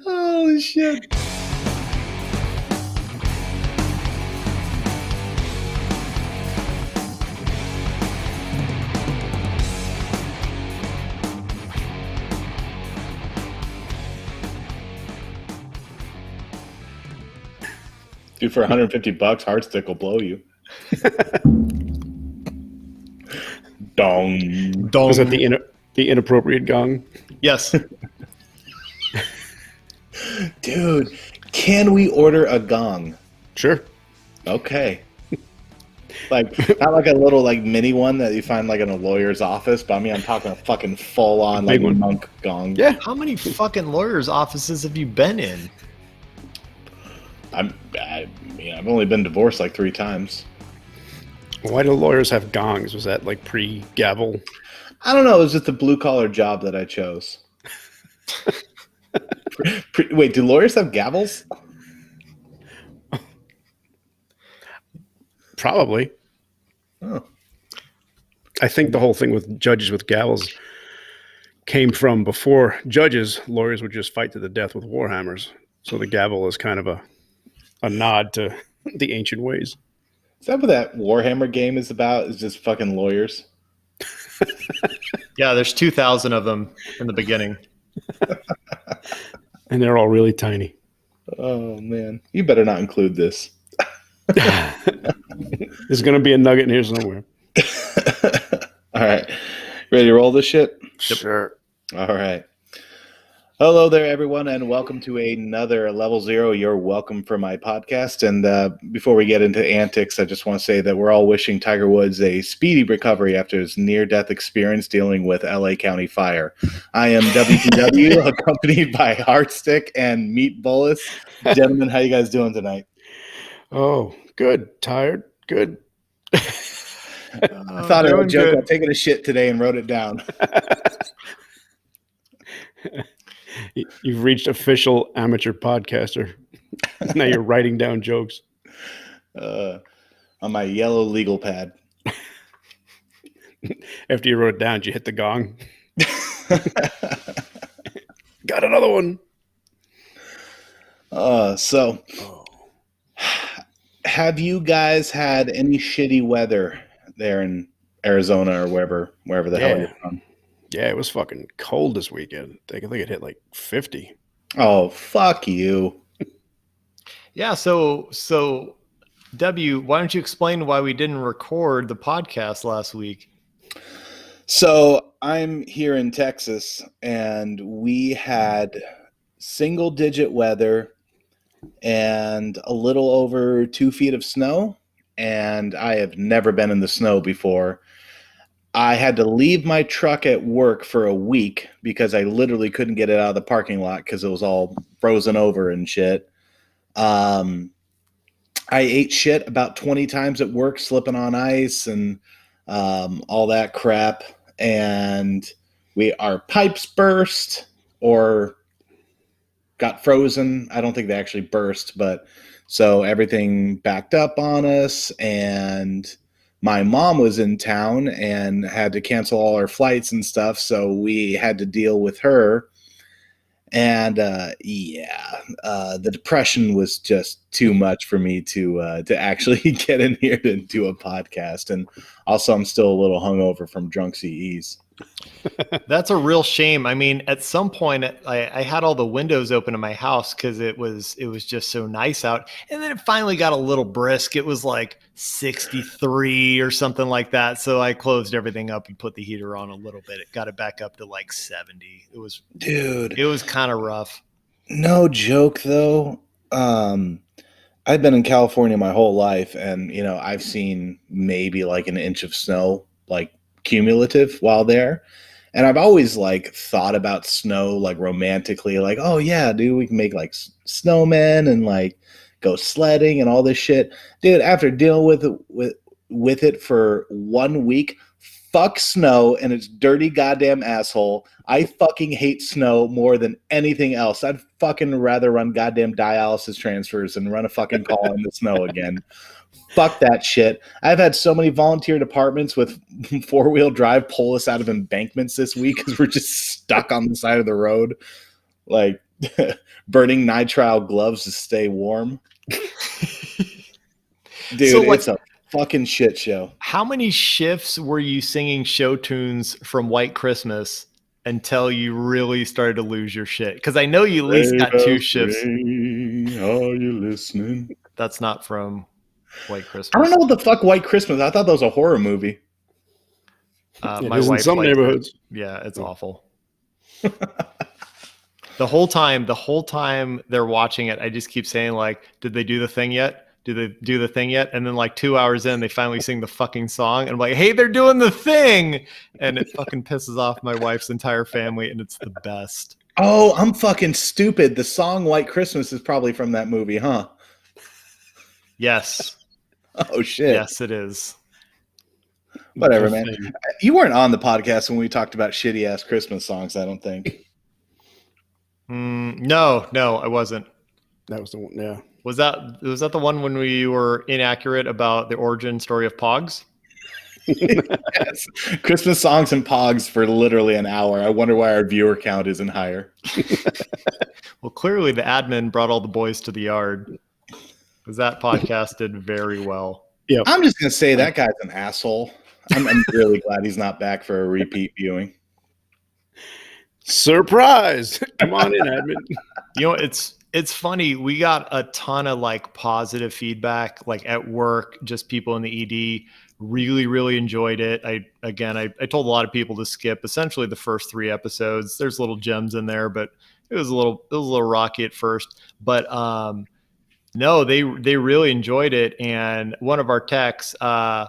Holy shit. Dude, for $150, Heartstick will blow you. Dong. Dong. Was that the inappropriate gong? Yes. Dude, can we order a gong? Sure. Okay. Like, not like a little like mini one that you find like in a lawyer's office, but I mean, I'm talking a fucking full on like one. monk gong. Yeah. How many fucking lawyers' offices have you been in? I've only been divorced like 3 times. Why do lawyers have gongs? Was that like pre-gavel? I don't know. It was just a blue collar job that I chose. Wait, do lawyers have gavels? Probably. Oh. I think the whole thing with judges with gavels came from before judges, lawyers would just fight to the death with warhammers. So the gavel is kind of a nod to the ancient ways. Is that what that Warhammer game is about? Is just fucking lawyers? Yeah, there's 2,000 of them in the beginning. And they're all really tiny. Oh, man. You better not include this. There's going to be a nugget in here somewhere. All right. Ready to roll this shit? Sure. All right. Hello there, everyone, and welcome to another Level Zero. You're welcome for my podcast. And before we get into antics, I just want to say that we're all wishing Tiger Woods a speedy recovery after his near-death experience dealing with LA County Fire. I am WTW, accompanied by Heartstick and Meat Bolus. Gentlemen, how you guys doing tonight? Oh, good. Tired. Good. I thought I would joke about taking a shit today and wrote it down. You've reached official amateur podcaster. Now you're writing down jokes. On my yellow legal pad. After you wrote it down, did you hit the gong? Got another one. Have you guys had any shitty weather there in Arizona or wherever the hell you're from? Yeah, it was fucking cold this weekend. I think it hit like 50. Oh, fuck you. Yeah, so W, why don't you explain why we didn't record the podcast last week? So I'm here in Texas, and we had single-digit weather and a little over 2 feet of snow, and I have never been in the snow before. I had to leave my truck at work for a week because I literally couldn't get it out of the parking lot because it was all frozen over and shit. I ate shit about 20 times at work, slipping on ice and all that crap. And our pipes burst or got frozen. I don't think they actually burst, but so everything backed up on us, and my mom was in town and had to cancel all our flights and stuff, so we had to deal with her. And the depression was just too much for me to actually get in here to do a podcast. And also, I'm still a little hungover from drunk CEs. That's a real shame. I mean, at some point, I had all the windows open in my house because it was just so nice out. And then it finally got a little brisk. It was like 63 or something like that. So I closed everything up and put the heater on a little bit. It got it back up to like 70. It was kind of rough. No joke, though. I've been in California my whole life, and I've seen maybe like an inch of snow, like cumulative, while there. And I've always like thought about snow like romantically, like, oh yeah, dude, we can make like snowmen and like go sledding and all this shit. Dude, after dealing with it for 1 week, fuck snow and its dirty goddamn asshole. I fucking hate snow more than anything else. I'd fucking rather run goddamn dialysis transfers and run a fucking call in the snow again. Fuck that shit. I've had so many volunteer departments with 4-wheel drive pull us out of embankments this week because we're just stuck on the side of the road, like burning nitrile gloves to stay warm. Dude, So, like, it's a fucking shit show. how many shifts were you singing show tunes from White Christmas until you really started to lose your shit? Because I know you at least got 2 shifts. Are you listening? That's not from White Christmas. I don't know what the fuck White Christmas. I thought that was a horror movie. It My is in wife some liked it. neighborhoods. Yeah, it's awful. The whole time they're watching it, I just keep saying, like, did they do the thing yet? Did they do the thing yet? And then like 2 hours in, they finally sing the fucking song. And I'm like, hey, they're doing the thing. And it fucking pisses off my wife's entire family. And it's the best. Oh, I'm fucking stupid. The song White Christmas is probably from that movie, huh? Yes. Oh, shit. Yes, it is. Whatever, man. You weren't on the podcast when we talked about shitty-ass Christmas songs, I don't think. No, I wasn't. That was the one, yeah. Was that the one when we were inaccurate about the origin story of Pogs? Yes. Christmas songs and Pogs for literally an hour. I wonder why our viewer count isn't higher. Well, clearly the admin brought all the boys to the yard, because that podcast did very well. Yeah, I'm just going to say that guy's an asshole. I'm really glad he's not back for a repeat viewing. surprise! Come on in, admin. You know, it's funny. We got a ton of like positive feedback, like at work, just people in the ED really, really enjoyed it. I told a lot of people to skip essentially the first 3 episodes. There's little gems in there, but it was a little rocky at first. But no, they really enjoyed it. And one of our techs, I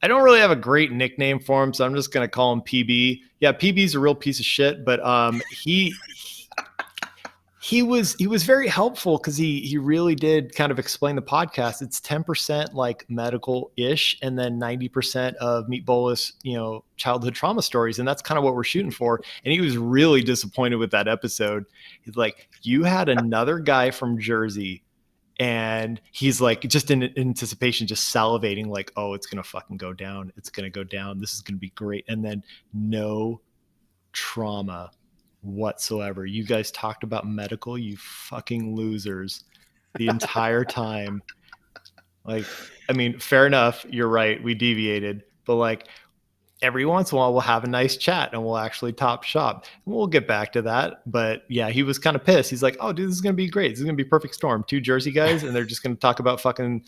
don't really have a great nickname for him, so I'm just gonna call him PB. Yeah, PB's a real piece of shit, but he was very helpful because he really did kind of explain the podcast. It's 10% like medical-ish, and then 90% of Meat Bolus, childhood trauma stories, and that's kind of what we're shooting for. And he was really disappointed with that episode. He's like, "You had another guy from Jersey." And he's like, just in anticipation, just salivating, like, oh, it's going to fucking go down. It's going to go down. This is going to be great. And then no trauma whatsoever. You guys talked about medical, you fucking losers, the entire time. Like, I mean, fair enough. You're right. We deviated. But like, every once in a while, we'll have a nice chat and we'll actually top shop. And we'll get back to that. But yeah, he was kind of pissed. He's like, oh, dude, this is going to be great. This is going to be perfect storm. 2 Jersey guys, and they're just going to talk about fucking,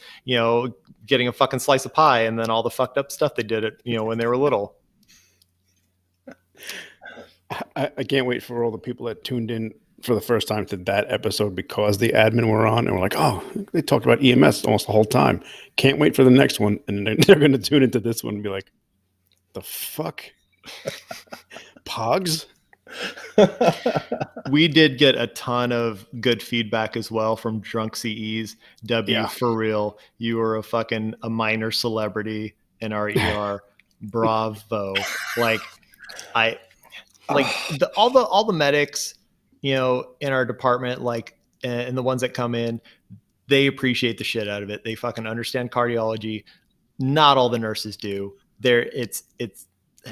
getting a fucking slice of pie and then all the fucked up stuff they did when they were little. I can't wait for all the people that tuned in for the first time to that episode because the admin were on and we're like, oh, they talked about EMS almost the whole time. Can't wait for the next one. And they're going to tune into this one and be like, the fuck? Pogs? We did get a ton of good feedback as well from drunk CEs. Yeah. For real, you were a minor celebrity in our ER. Bravo. All the medics, in our department, and the ones that come in, they appreciate the shit out of it. They fucking understand cardiology. Not all the nurses do. It's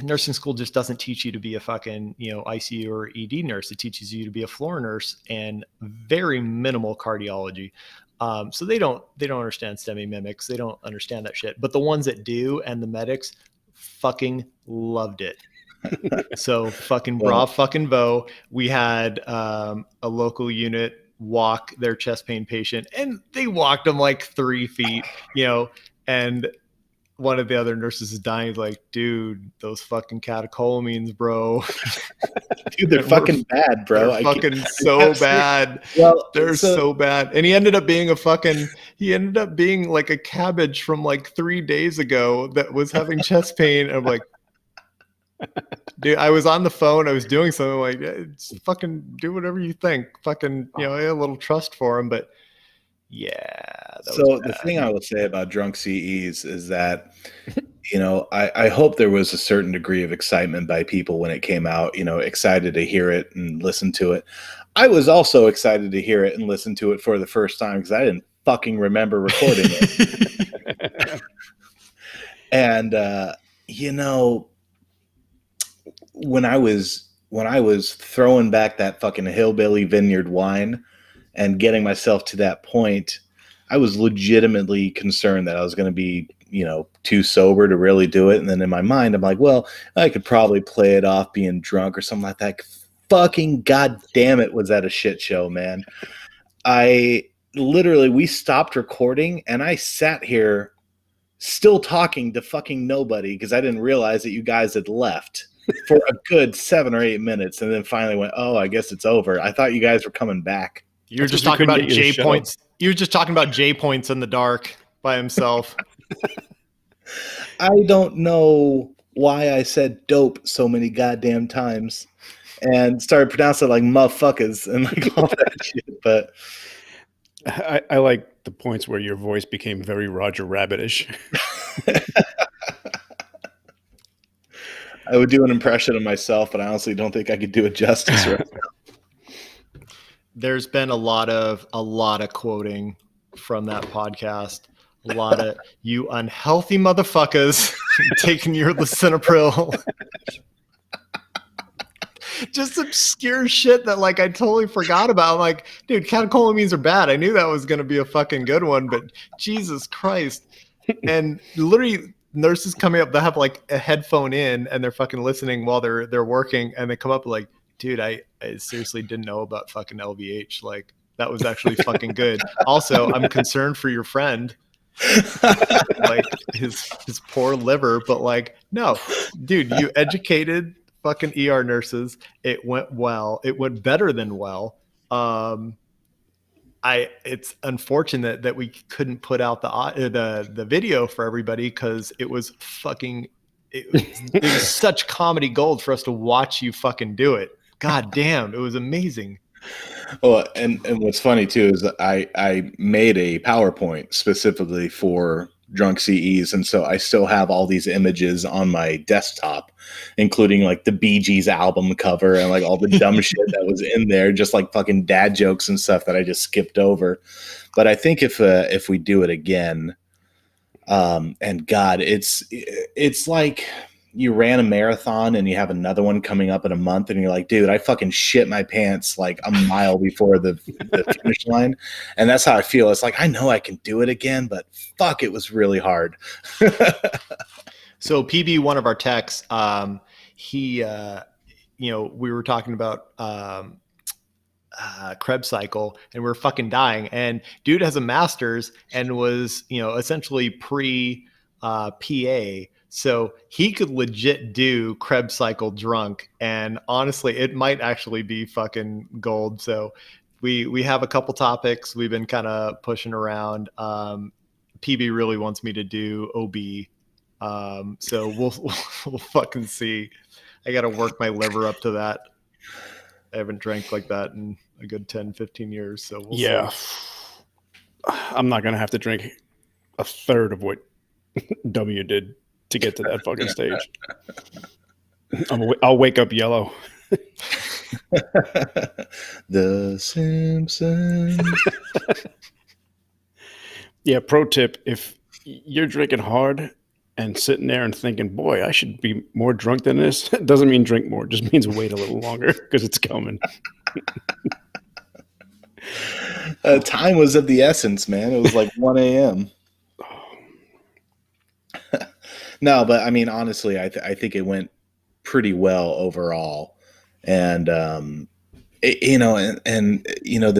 nursing school just doesn't teach you to be a fucking ICU or ED nurse. It teaches you to be a floor nurse and very minimal cardiology. So they don't understand STEMI mimics. They don't understand that shit. But the ones that do, and the medics, fucking loved it. So fucking fucking vo. We had a local unit walk their chest pain patient, and they walked him like 3 feet, and one of the other nurses is dying. He's like, dude, those fucking catecholamines, bro. Dude, they're fucking bad, bro. They're fucking so bad. Well, they're so bad. And he ended up being like a cabbage from like 3 days ago that was having chest pain. And I'm like, dude, I was on the phone. I was doing something like, just fucking do whatever you think. Fucking, I had a little trust for him, but yeah. So the thing I will say about drunk CEs is that, I hope there was a certain degree of excitement by people when it came out, excited to hear it and listen to it. I was also excited to hear it and listen to it for the first time because I didn't fucking remember recording it. And you know, when I was throwing back that fucking hillbilly vineyard wine and getting myself to that point, I was legitimately concerned that I was going to be, you know, too sober to really do it. And then in my mind, I'm like, well, I could probably play it off being drunk or something like that. Fucking goddamn it, was that a shit show, man. We stopped recording and I sat here still talking to fucking nobody because I didn't realize that you guys had left for a good 7 or 8 minutes, and then finally went, oh, I guess it's over. I thought you guys were coming back. You're just talking about J points. You're just talking about J points in the dark by himself. I don't know why I said dope so many goddamn times and started pronouncing it like motherfuckers and like all that shit. But I like the points where your voice became very Roger Rabbit-ish. I would do an impression of myself, but I honestly don't think I could do it justice right now. There's been a lot of quoting from that podcast. A lot of you unhealthy motherfuckers taking your lisinopril. Just obscure shit that like I totally forgot about. I'm like, dude, catecholamines are bad. I knew that was going to be a fucking good one, but Jesus Christ. And literally nurses coming up, they'll have like a headphone in and they're fucking listening while they're working, and they come up like, dude, I seriously didn't know about fucking LVH. Like that was actually fucking good. Also, I'm concerned for your friend. Like his poor liver, but like, no, dude, you educated fucking ER nurses. It went well. It went better than well. It's unfortunate that we couldn't put out the video for everybody because it was such comedy gold for us to watch you fucking do it. God damn, it was amazing. Well, and what's funny too is that I made a PowerPoint specifically for drunk CEs, and so I still have all these images on my desktop, including like the Bee Gees album cover and like all the dumb shit that was in there, just like fucking dad jokes and stuff that I just skipped over. But I think if we do it again, and God, it's like you ran a marathon and you have another one coming up in a month and you're like, dude, I fucking shit my pants like a mile before the finish line. And that's how I feel. It's like, I know I can do it again, but fuck, it was really hard. So PB, one of our techs, he, we were talking about Krebs cycle and we're fucking dying. And dude has a master's and was, essentially pre PA. So he could legit do Krebs cycle drunk. And honestly, it might actually be fucking gold. So we have a couple topics we've been kind of pushing around. PB really wants me to do OB. So we'll fucking see. I got to work my liver up to that. I haven't drank like that in a good 10, 15 years. So we'll see. I'm not going to have to drink a third of what W did to get to that fucking stage. I'll wake up yellow. The Simpsons. Yeah, pro tip, if you're drinking hard and sitting there and thinking, boy, I should be more drunk than this, it doesn't mean drink more. It just means wait a little longer because it's coming. Time was of the essence, man. It was like 1 a.m. No, but I mean, honestly, I think it went pretty well overall. And, the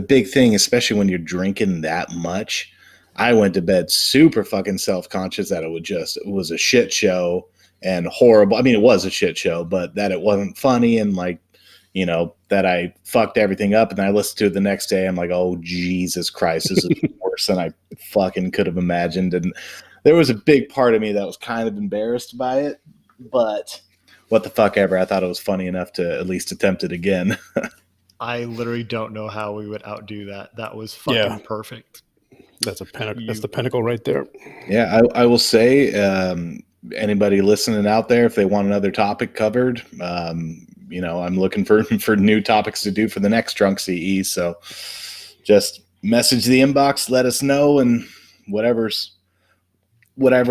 big thing, especially when you're drinking that much, I went to bed super fucking self-conscious that it was a shit show and horrible. I mean, it was a shit show, but that it wasn't funny and like, that I fucked everything up. And I listened to it the next day. I'm like, oh, Jesus Christ, this is worse than I fucking could have imagined. And there was a big part of me that was kind of embarrassed by it, but what the fuck ever. I thought it was funny enough to at least attempt it again. I literally don't know how we would outdo that. That was fucking perfect. That's that's the pinnacle right there. Yeah, I will say, anybody listening out there, if they want another topic covered, I'm looking for new topics to do for the next drunk CE. So just message the inbox, let us know, and whatever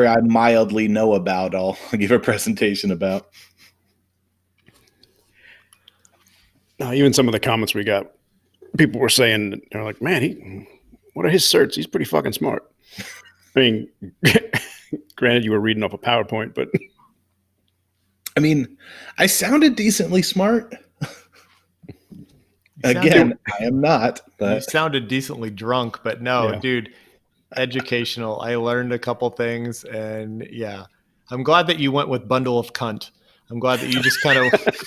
I mildly know about, I'll give a presentation about. Even some of the comments we got, people were saying, they're like, man, what are his certs? He's pretty fucking smart. I mean, granted, you were reading off a PowerPoint, but I mean, I sounded decently smart. Again, I am not. But you sounded decently drunk, but no, Yeah. dude, educational. I learned a couple things, and yeah, I'm glad that you went with bundle of cunt. I'm glad that you just kind of.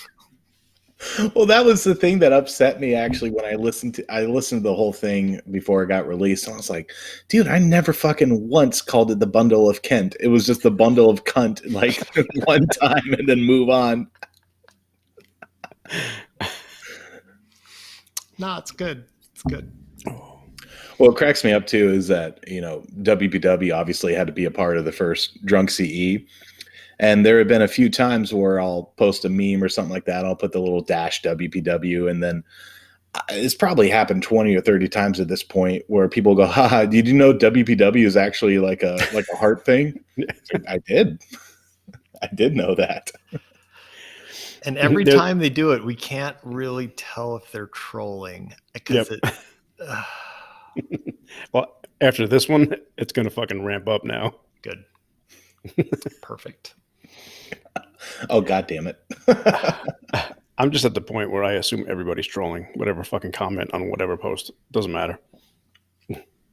Well, that was the thing that upset me actually when I listened to the whole thing before it got released. And I was like, dude, I never fucking once called it the bundle of Kent. It was just the bundle of cunt like one time and then move on. No, it's good. It's good. Well, what cracks me up too is that, WPW obviously had to be a part of the first Drunk CE. And there have been a few times where I'll post a meme or something like that. I'll put the little dash WPW, and then it's probably happened 20 or 30 times at this point where people go, haha, did you know WPW is actually like a heart thing? I did know that. And every time they do it, we can't really tell if they're trolling because Well, after this one, it's going to fucking ramp up now. Good. Perfect. Oh, God damn it. I'm just at the point where I assume everybody's trolling whatever fucking comment on whatever post. Doesn't matter.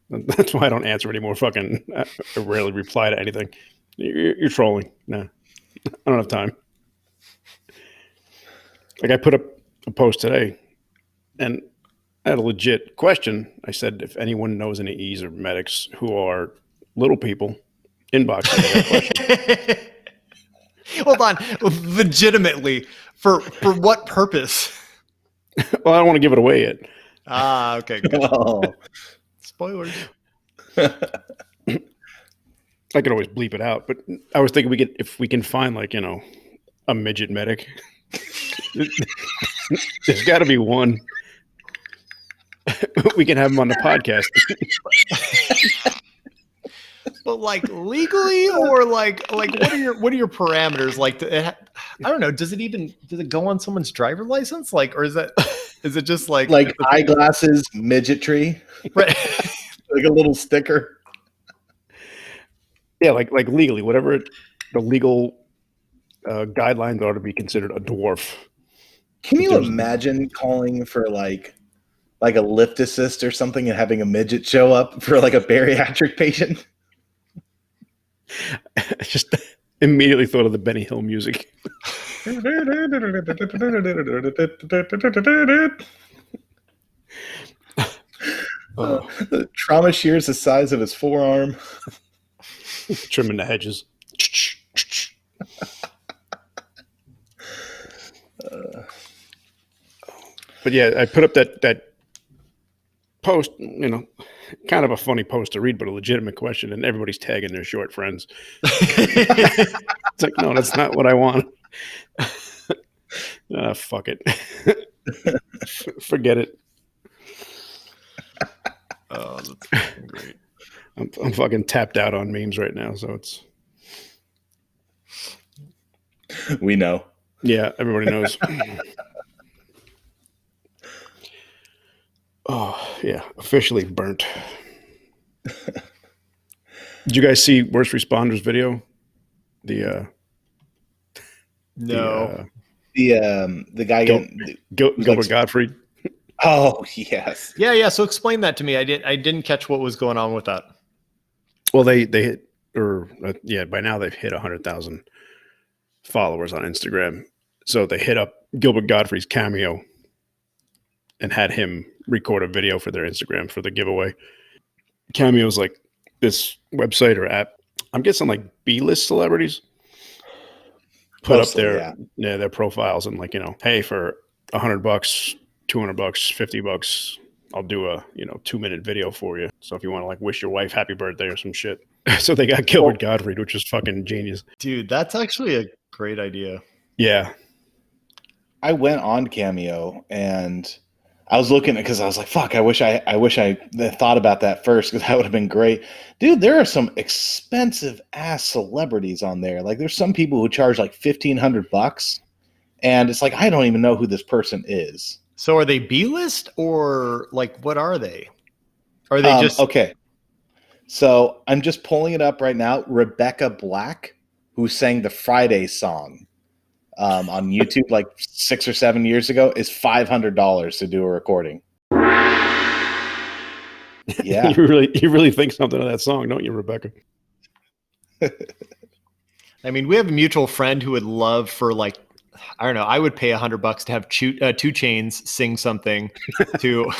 That's why I don't answer anymore. Fucking, I rarely reply to anything. You're trolling. Nah, I don't have time. Like I put up a post today and I had a legit question. I said, if anyone knows any E's or medics who are little people, inbox me that question. Hold on. Legitimately, for what purpose? Well, I don't want to give it away yet. Ah, okay. Good. Oh. Spoilers. I could always bleep it out, but I was thinking if we can find like, a midget medic, there's got to be one. We can have him on the podcast. But like legally, or like what are your parameters? Like, I don't know. Does it go on someone's driver license? Like, or is it just like eyeglasses, midgetry, right? like a little sticker? Yeah, like legally, whatever the legal guidelines are to be considered a dwarf. Can you imagine calling for like a lift assist or something and having a midget show up for like a bariatric patient? I just immediately thought of the Benny Hill music. The trauma shears the size of his forearm. Trimming the hedges. But yeah, I put up that post, kind of a funny post to read, but a legitimate question, and everybody's tagging their short friends. It's like, no, that's not what I want. Fuck it. Forget it. Oh, that's fucking great. I'm fucking tapped out on memes right now, so it's. We know. Yeah, everybody knows. Oh, yeah, officially burnt. Did you guys see Worst Responders video? No. The guy Gilbert Gottfried. Oh, yes. Yeah. So explain that to me. I didn't catch what was going on with that. Well, they hit, by now they've hit 100,000 followers on Instagram. So they hit up Gilbert Gottfried's Cameo and had him record a video for their Instagram for the giveaway. Cameo is like this website or app. I'm guessing like B-list celebrities put up their profiles and like, hey, for $100, $200, $50, I'll do a 2-minute video for you. So if you want to like wish your wife happy birthday or some shit. So they got Gilbert Gottfried, which is fucking genius. Dude, that's actually a great idea. Yeah. I went on Cameo and I was looking at because I was like, fuck, I wish I thought about that first because that would have been great. Dude, there are some expensive ass celebrities on there. Like there's some people who charge like $1,500 and it's like, I don't even know who this person is. So are they B-list or like what are they? Are they just okay? So I'm just pulling it up right now. Rebecca Black, who sang the Friday song on YouTube like 6 or 7 years ago, is $500 to do a recording. Yeah. You really think something of that song, don't you, Rebecca? I mean, we have a mutual friend who would love for like, I don't know, I would pay $100 to have 2 Chainz sing something to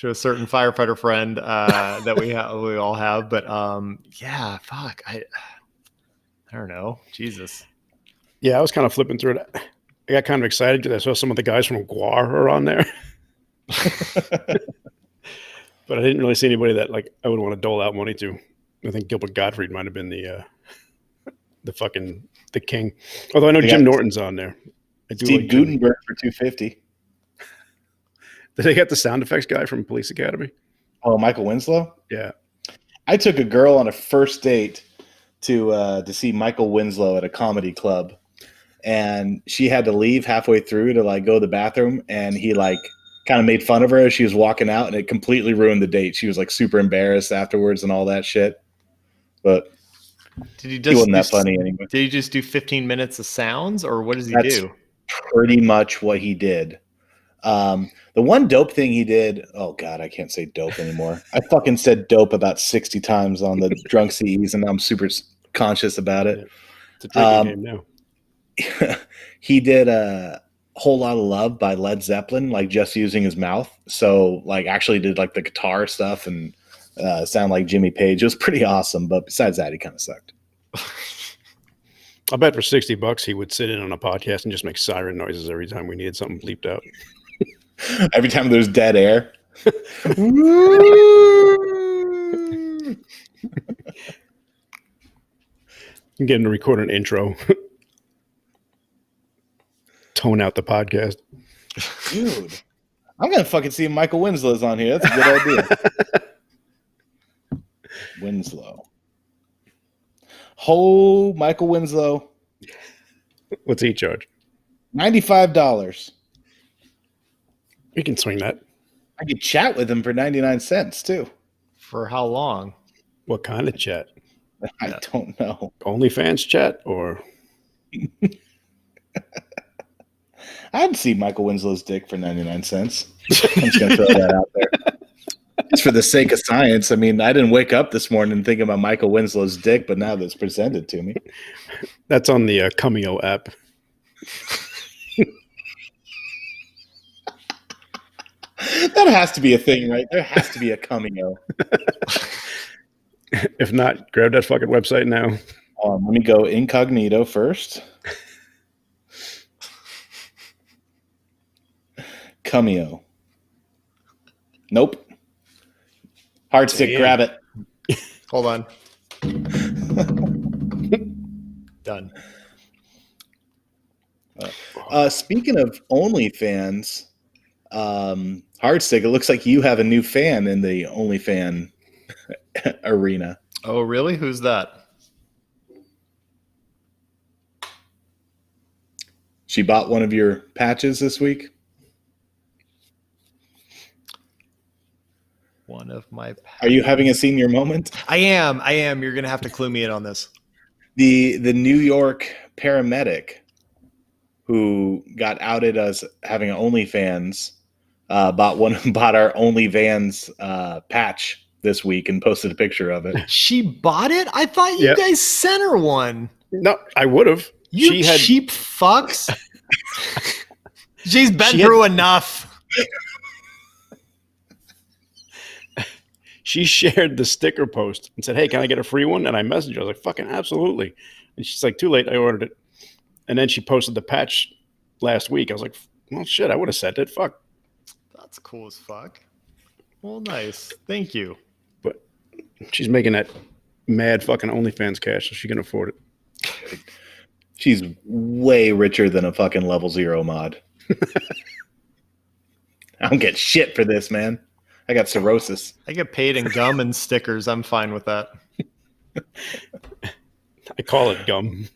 to a certain firefighter friend that we all have. But yeah, fuck, I don't know, Jesus. Yeah, I was kind of flipping through it. I got kind of excited because I saw some of the guys from Guar are on there. But I didn't really see anybody that like I would want to dole out money to. I think Gilbert Gottfried might have been the king. Although I know Jim Norton's on there. I do Steve like Gutenberg for $250. Did they get the sound effects guy from Police Academy? Oh, Michael Winslow? Yeah. I took a girl on a first date to see Michael Winslow at a comedy club, and she had to leave halfway through to like go to the bathroom, and he like kind of made fun of her as she was walking out, and it completely ruined the date. She was like super embarrassed afterwards and all that shit. But he wasn't that funny anyway. Did he just do 15 minutes of sounds, or what does he do? Pretty much what he did. The one dope thing he did, oh God, I can't say dope anymore. I fucking said dope about 60 times on the Drunk CEs, and I'm super conscious about it. It's a drinking game now. He did a Whole Lot of Love by Led Zeppelin, like just using his mouth. So like actually did like the guitar stuff and sound like Jimmy Page. It was pretty awesome, but besides that, he kind of sucked. I bet for $60 he would sit in on a podcast and just make siren noises every time we needed something bleeped out. Every time there's dead air. I'm getting to record an intro. Tone out the podcast. Dude, I'm going to fucking see if Michael Winslow's on here. That's a good idea. Winslow. Oh, Michael Winslow. What's he charge? $95. We can swing that. I could chat with him for 99 cents too. For how long? What kind of chat? I don't know. OnlyFans chat or? I'd see Michael Winslow's dick for 99 cents. I'm just going to throw that out there. Just for the sake of science. I mean, I didn't wake up this morning thinking about Michael Winslow's dick, but now that's presented to me. That's on the Cameo app. That has to be a thing, right? There has to be a Cameo. If not, grab that fucking website now. Let me go incognito first. Cameo. Nope. Hard stick, grab it. Hold on. Done. Speaking of OnlyFans, Hardstick, it looks like you have a new fan in the OnlyFan arena. Oh, really? Who's that? She bought one of your patches this week. One of my patches. Are you having a senior moment? I am. You're going to have to clue me in on this. The New York paramedic who got outed as having an OnlyFans bought our OnlyFans patch this week and posted a picture of it. She bought it? I thought you guys sent her one. No, I would have. You cheap fucks. She's been through enough. She shared the sticker post and said, "Hey, can I get a free one?" And I messaged her. I was like, "Fucking absolutely." And she's like, "Too late. I ordered it." And then she posted the patch last week. I was like, "Well, shit, I would have sent it. Fuck." That's cool as fuck. Well, nice. Thank you. But she's making that mad fucking OnlyFans cash, so she can afford it. She's way richer than a fucking level 0 mod. I don't get shit for this, man. I got cirrhosis. I get paid in gum and stickers. I'm fine with that. I call it gum.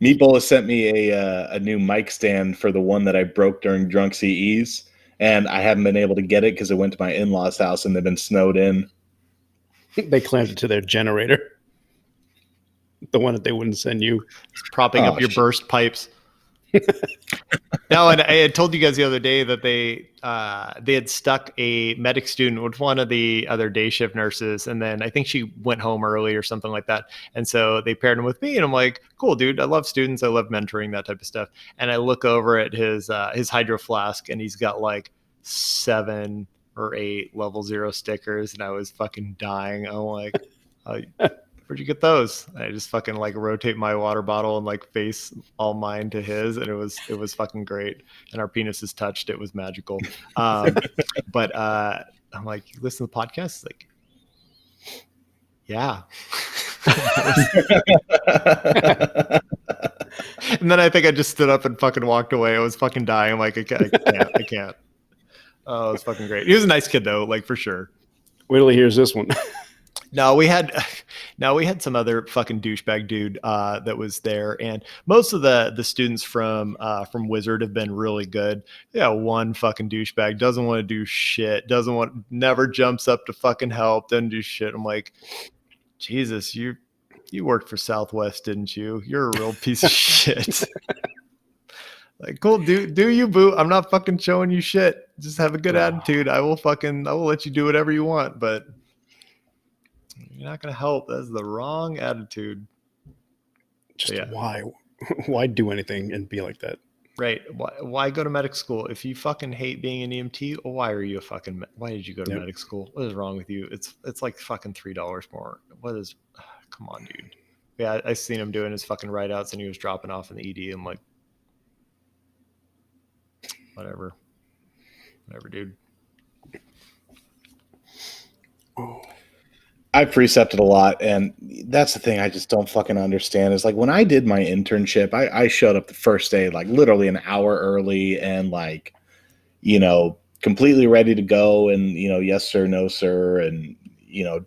Meat Bolus sent me a new mic stand for the one that I broke during drunk CEs, and I haven't been able to get it because it went to my in-laws' house and they've been snowed in. They clamped it to their generator. The one that they wouldn't send you. It's propping up your burst pipes. No, and I had told you guys the other day that they had stuck a medic student with one of the other day shift nurses, and then I think she went home early or something like that. And so they paired him with me, and I'm like, cool, dude. I love students. I love mentoring, that type of stuff. And I look over at his hydro flask, and he's got like 7 or 8 level 0 stickers, and I was fucking dying. I'm like, where'd you get those? And I just fucking like rotate my water bottle and like face all mine to his, and it was fucking great. And our penises touched. It was magical. But I'm like, you listen to the podcast? Like, yeah. And then I think I just stood up and fucking walked away. I was fucking dying. I'm like, I can't. Oh, it was fucking great. He was a nice kid though, like for sure. Wait till he hears this one. No, we had some other fucking douchebag dude that was there, and most of the students from Wizard have been really good. Yeah, one fucking douchebag doesn't want to do shit, never jumps up to fucking help, doesn't do shit. I'm like, Jesus, you worked for Southwest, didn't you? You're a real piece of shit. Like, cool, do you, boo? I'm not fucking showing you shit. Just have a good attitude. I will let you do whatever you want, but you're not going to help. That's the wrong attitude. Just why do anything and be like that? Right. Why go to medic school? If you fucking hate being an EMT, why are you why did you go to medic school? What is wrong with you? It's like fucking $3 more. Come on, dude. Yeah, I seen him doing his fucking write-outs and he was dropping off in the ED. I'm like, whatever, dude. Oh. I precepted a lot, and that's the thing I just don't fucking understand is like when I did my internship, I showed up the first day like literally an hour early and like, you know, completely ready to go and, you know, yes sir, no sir, and, you know,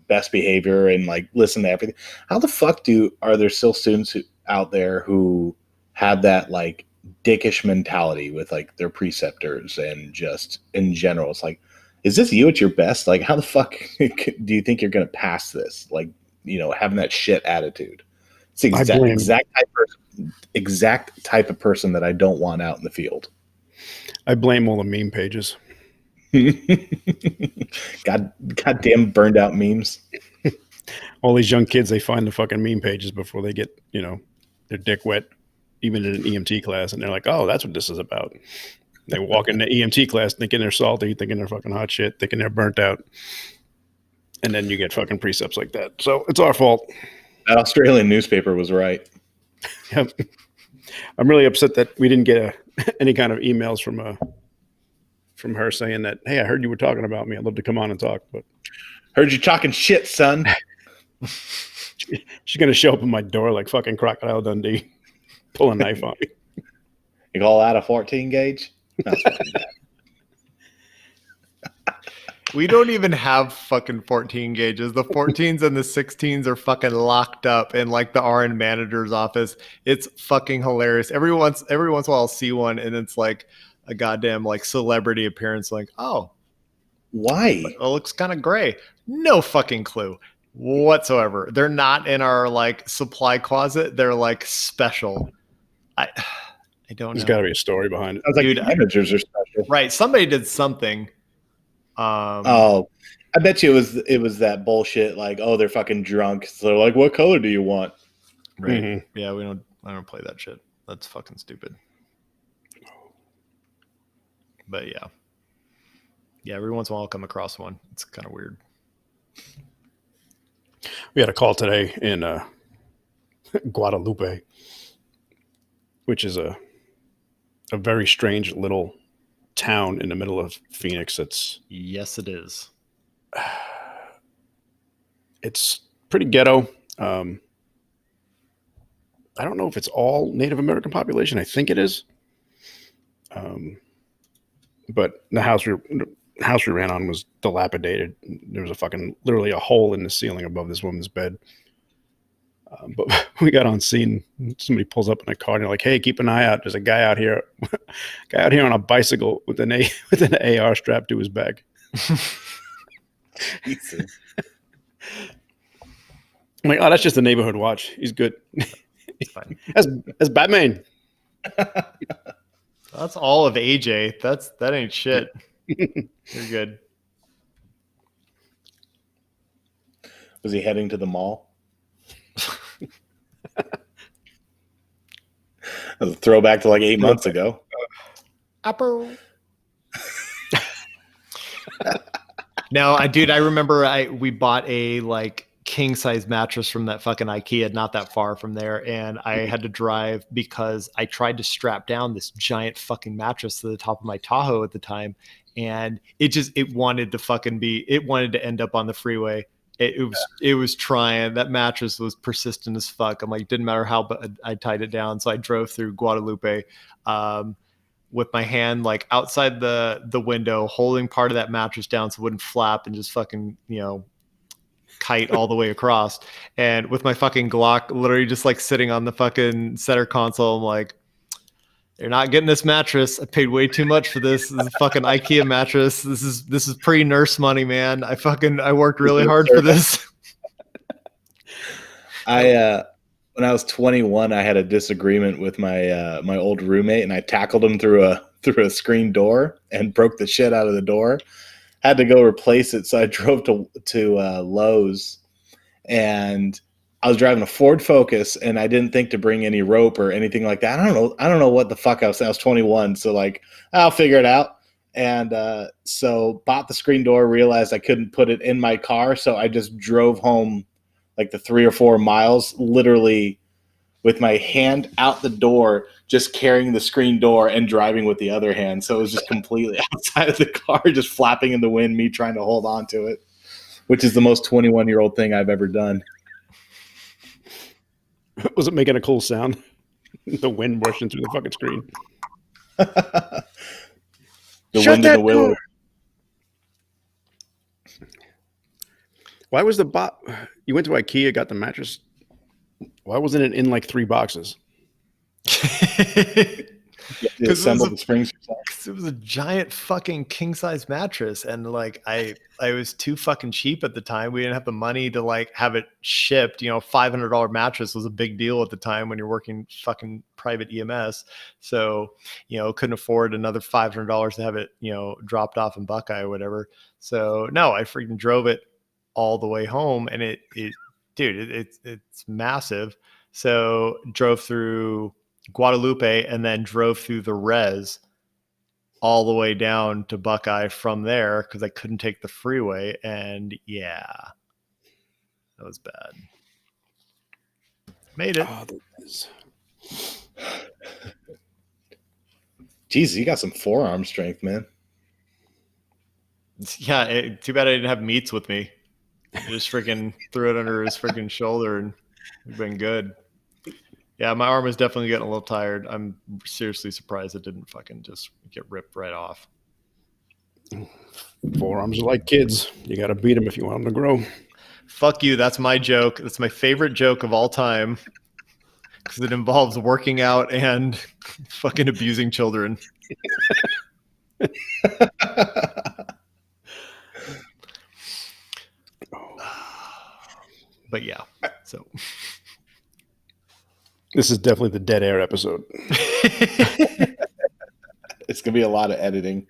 best behavior and like listen to everything. How the fuck are there still students out there who have that like dickish mentality with like their preceptors and just in general? It's like, is this you at your best? Like, how the fuck do you think you're going to pass this? Like, you know, having that shit attitude. It's the exact type of person that I don't want out in the field. I blame all the meme pages. Goddamn burned out memes. All these young kids, they find the fucking meme pages before they get, you know, their dick wet, even in an EMT class. And they're like, oh, that's what this is about. They walk into EMT class thinking they're salty, thinking they're fucking hot shit, thinking they're burnt out. And then you get fucking precepts like that. So it's our fault. That Australian newspaper was right. Yep. I'm really upset that we didn't get any kind of emails from her saying that, hey, I heard you were talking about me. I'd love to come on and talk. But heard you talking shit, son. She's going to show up at my door like fucking Crocodile Dundee, pull a knife on me. You call that a 14 gauge? We don't even have fucking 14 gauges. The 14s and the 16s are fucking locked up in like the RN manager's office. It's fucking hilarious. Every once in a while I'll see one and it's like a goddamn like celebrity appearance. Like, oh, why? It looks kind of gray. No fucking clue whatsoever. They're not in our like supply closet. They're like special. I don't know. There's got to be a story behind it. I was like, dude, managers are special. Right. Somebody did something. I bet you it was that bullshit. Like, oh, they're fucking drunk. So they're like, what color do you want? Right. Mm-hmm. Yeah. I don't play that shit. That's fucking stupid. But yeah. Yeah. Every once in a while I'll come across one. It's kind of weird. We had a call today in Guadalupe, which is a very strange little town in the middle of Phoenix. Yes, it is. It's pretty ghetto. I don't know if it's all Native American population. I think it is. But the house we ran on was dilapidated. There was literally a hole in the ceiling above this woman's bed. But we got on scene. Somebody pulls up in a car and they're like, "Hey, keep an eye out. There's a guy out here on a bicycle with an AR strapped to his back." Jesus. I'm like, "Oh, that's just a neighborhood watch. He's good." It's fine. That's Batman. That's all of AJ. That ain't shit. You're good. Was he heading to the mall? That was a throwback to like 8 months ago. Upper. No, I remember we bought a like king size mattress from that fucking IKEA, not that far from there. And I had to drive because I tried to strap down this giant fucking mattress to the top of my Tahoe at the time. And it wanted to end up on the freeway. It was trying. That mattress was persistent as fuck. I'm like, didn't matter how I tied it down. So I drove through Guadalupe with my hand like outside the window, holding part of that mattress down so it wouldn't flap and just fucking, kite all the way across. And with my fucking Glock literally just like sitting on the fucking center console, I'm like, they're not getting this mattress. I paid way too much for this. This is a fucking IKEA mattress. This is pre-nurse money, man. I worked really hard for this. When I was 21, I had a disagreement with my my old roommate, and I tackled him through a screen door and broke the shit out of the door. Had to go replace it, so I drove to Lowe's, and I was driving a Ford Focus, and I didn't think to bring any rope or anything like that. I don't know what the fuck I was. I was 21, so like I'll figure it out. And so bought the screen door. Realized I couldn't put it in my car, so I just drove home like the 3 or 4 miles, literally with my hand out the door, just carrying the screen door and driving with the other hand. So it was just completely outside of the car, just flapping in the wind, me trying to hold on to it, which is the most 21-year-old thing I've ever done. Was it making a cool sound? The wind rushing through the fucking screen. The wind in the willow. Why was you went to IKEA, got the mattress. Why wasn't it in like 3 boxes? Assemble the springs yourself. It was a giant fucking king size mattress, and like I was too fucking cheap at the time. We didn't have the money to like have it shipped. $500 mattress was a big deal at the time when you're working fucking private EMS. So couldn't afford another $500 to have it dropped off in Buckeye or whatever. So no, I freaking drove it all the way home, and it's massive. So drove through Guadalupe and then drove through the res all the way down to Buckeye from there because I couldn't take the freeway. And yeah, that was bad. Made it. Jesus, you got some forearm strength, man. Yeah, too bad I didn't have Meats with me. I just freaking threw it under his freaking shoulder and we've been good. Yeah, my arm is definitely getting a little tired. I'm seriously surprised it didn't fucking just get ripped right off. Forearms are like kids. You got to beat them if you want them to grow. Fuck you. That's my joke. That's my favorite joke of all time because it involves working out and fucking abusing children. But yeah, so this is definitely the dead air episode. It's gonna be a lot of editing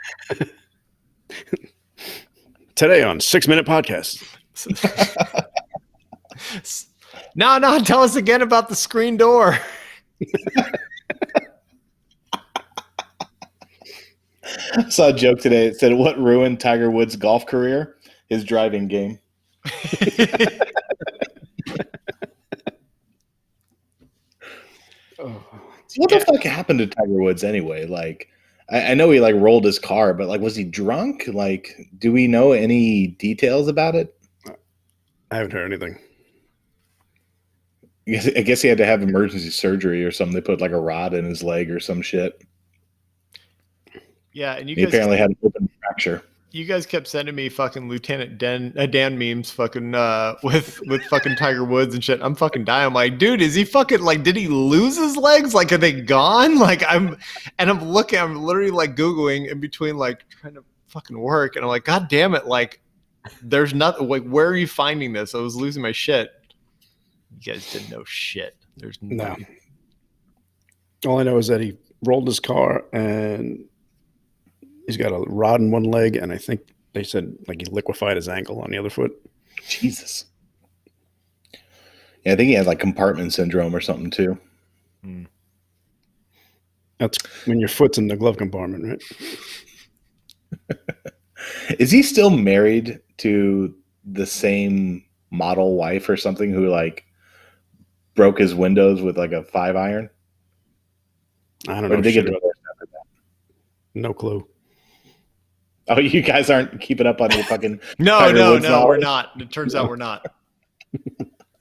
today on 6 Minute Podcast. No, tell us again about the screen door. I saw a joke today. It said, "What ruined Tiger Woods' golf career? His driving game." What the fuck happened to Tiger Woods anyway? Like, I know he like rolled his car, but like, was he drunk? Like, do we know any details about it? I haven't heard anything. I guess he had to have emergency surgery or something. They put like a rod in his leg or some shit. Yeah, and He apparently had an open fracture. you guys kept sending me fucking Lieutenant Dan memes fucking with fucking Tiger Woods and shit. I'm fucking dying. I'm like, dude, is he fucking like, did he lose his legs? Like, are they gone? Like, I'm literally like Googling in between, like trying to fucking work. And I'm like, God damn it. Like, there's nothing, like, where are you finding this? I was losing my shit. You guys didn't know shit. There's no. All I know is that he rolled his car and he's got a rod in one leg, and I think they said like he liquefied his ankle on the other foot. Jesus. Yeah, I think he had like compartment syndrome or something too. That's when your foot's in the glove compartment, right? Is he still married to the same model wife or something who like broke his windows with like a 5-iron? I don't know. Did they get divorced after that? No clue. Oh, you guys aren't keeping up on your fucking No, knowledge? we're not. It turns out we're not.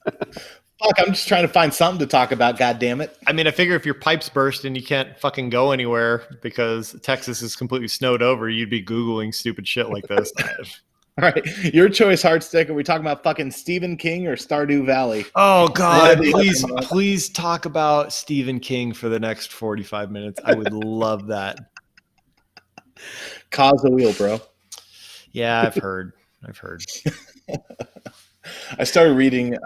Fuck, I'm just trying to find something to talk about, God damn it. I mean, I figure if your pipes burst and you can't fucking go anywhere because Texas is completely snowed over, you'd be Googling stupid shit like this. All right, your choice, Hardstick. Are we talking about fucking Stephen King or Stardew Valley? Oh God, please talk about Stephen King for the next 45 minutes. I would love that. Cause the wheel, bro. Yeah, I've heard. I started reading